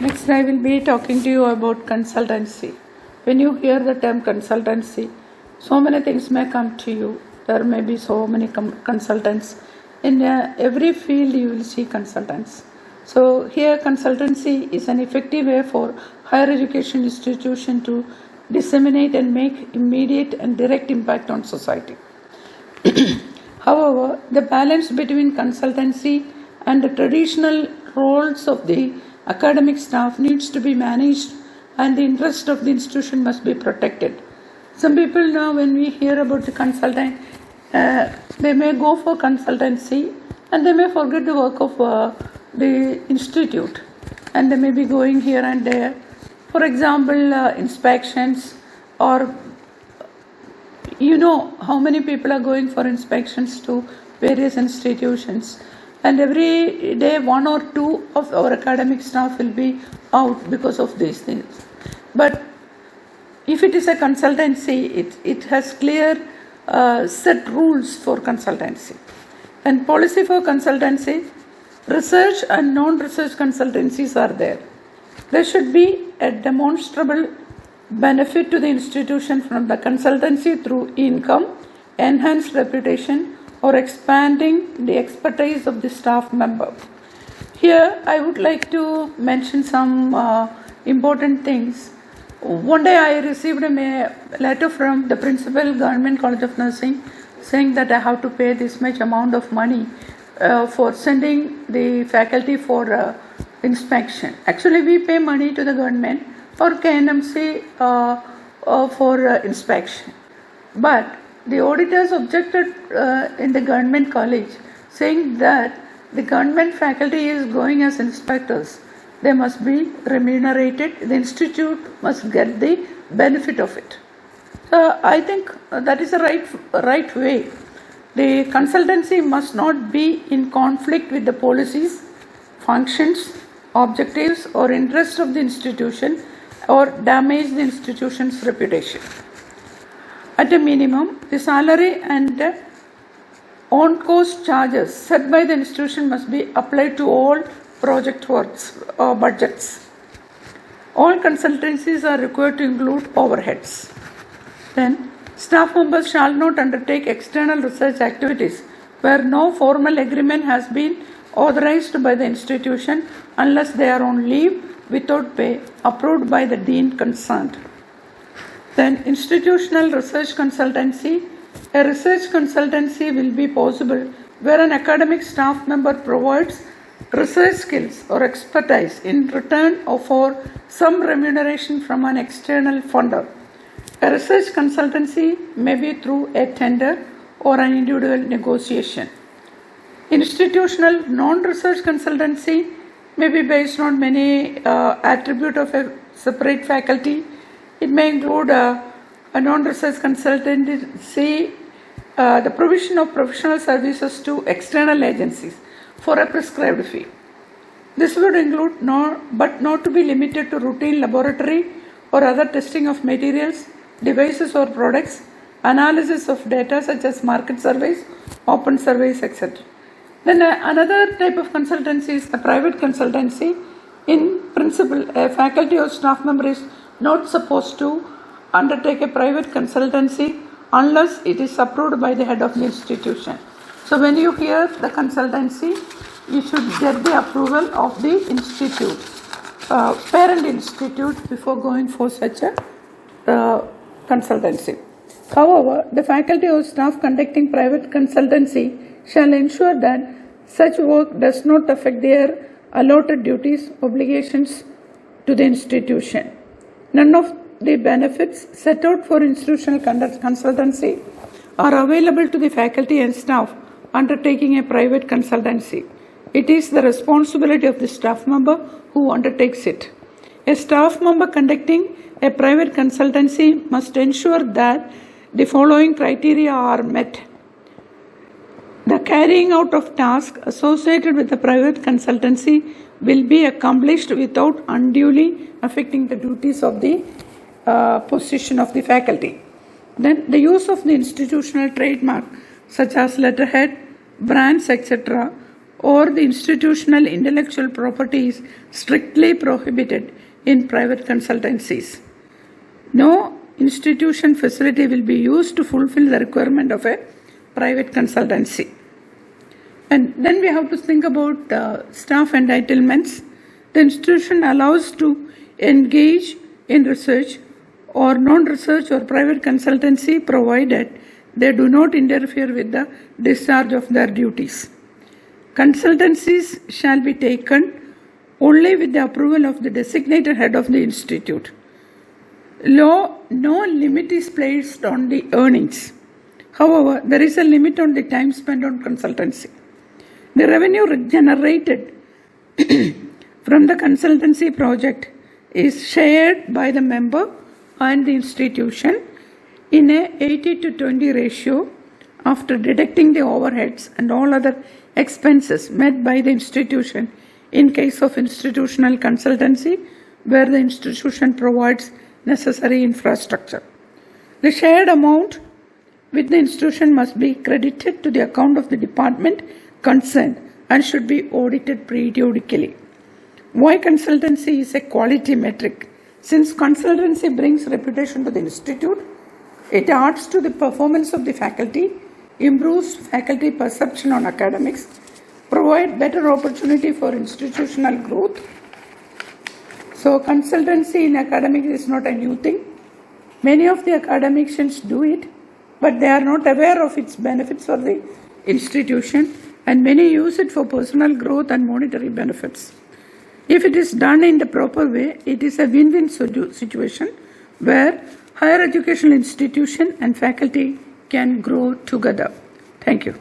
Next, I will be talking to you about consultancy. When you hear the term consultancy, so many things may come to you. There may be so many consultants. In every field, you will see consultants. So here, consultancy is an effective way for higher education institution to disseminate and make immediate and direct impact on society. However, the balance between consultancy and the traditional roles of the academic staff needs to be managed, and the interest of the institution must be protected. Some people now, when we hear about the consultant, they may go for consultancy and they may forget the work of the institute, and they may be going here and there. For example, inspections, or you know how many people are going for inspections to various institutions, and every day one or two of our academic staff will be out because of these things. But if it is a consultancy, it has clear set rules for consultancy and policy for consultancy. Research and non-research consultancies are there. There should be a demonstrable benefit to the institution from the consultancy through income, enhanced reputation, or expanding the expertise of the staff member. Here I would like to mention some important things. One day I received a letter from the principal, Government College of Nursing, saying that I have to pay this much amount of money for sending the faculty for inspection. Actually, we pay money to the government or KNMC for inspection. But the auditors objected in the government college, saying that the government faculty is going as inspectors. They must be remunerated. The institute must get the benefit of it. So I think that is the right way. The consultancy must not be in conflict with the policies, functions, objectives, or interests of the institution, or damage the institution's reputation. At a minimum, the salary and on-cost charges set by the institution must be applied to all project works or budgets. All consultancies are required to include overheads. Then, staff members shall not undertake external research activities where no formal agreement has been authorized by the institution unless they are on leave without pay, approved by the dean concerned. Then, institutional research consultancy. A research consultancy will be possible where an academic staff member provides research skills or expertise in return for some remuneration from an external funder. A research consultancy may be through a tender or an individual negotiation. Institutional non-research consultancy may be based on many attributes of a separate faculty. It may include a non-research consultancy, the provision of professional services to external agencies for a prescribed fee. This would include, but not to be limited to, routine laboratory or other testing of materials, devices or products, analysis of data such as market surveys, open surveys, etc. Then another type of consultancy is the private consultancy. In principle, a faculty or staff member is not supposed to undertake a private consultancy unless it is approved by the head of the institution. So when you hear the consultancy, you should get the approval of the institute, parent institute, before going for such a consultancy. However, the faculty or staff conducting private consultancy shall ensure that such work does not affect their allotted duties, obligations to the institution. None of the benefits set out for institutional consultancy are available to the faculty and staff undertaking a private consultancy. It is the responsibility of the staff member who undertakes it. A staff member conducting a private consultancy must ensure that the following criteria are met. The carrying out of tasks associated with the private consultancy will be accomplished without unduly affecting the duties of the position of the faculty. Then the use of the institutional trademark such as letterhead, brands, etc., or the institutional intellectual property is strictly prohibited in private consultancies. No institution facility will be used to fulfill the requirement of a private consultancy. And then we have to think about staff entitlements. The institution allows to engage in research or non-research or private consultancy provided they do not interfere with the discharge of their duties. Consultancies shall be taken only with the approval of the designated head of the institute. No limit is placed on the earnings. However, there is a limit on the time spent on consultancy. The revenue generated from the consultancy project is shared by the member and the institution in a 80-20 ratio after deducting the overheads and all other expenses met by the institution in case of institutional consultancy where the institution provides necessary infrastructure. The shared amount with the institution must be credited to the account of the department concerned and should be audited periodically. Why consultancy is a quality metric? Since consultancy brings reputation to the institute, it adds to the performance of the faculty, improves faculty perception on academics, provide better opportunity for institutional growth. So consultancy in academics is not a new thing. Many of the academicians do it, but they are not aware of its benefits for the institution, and many use it for personal growth and monetary benefits. If it is done in the proper way, it is a win-win situation where higher educational institution and faculty can grow together. Thank you.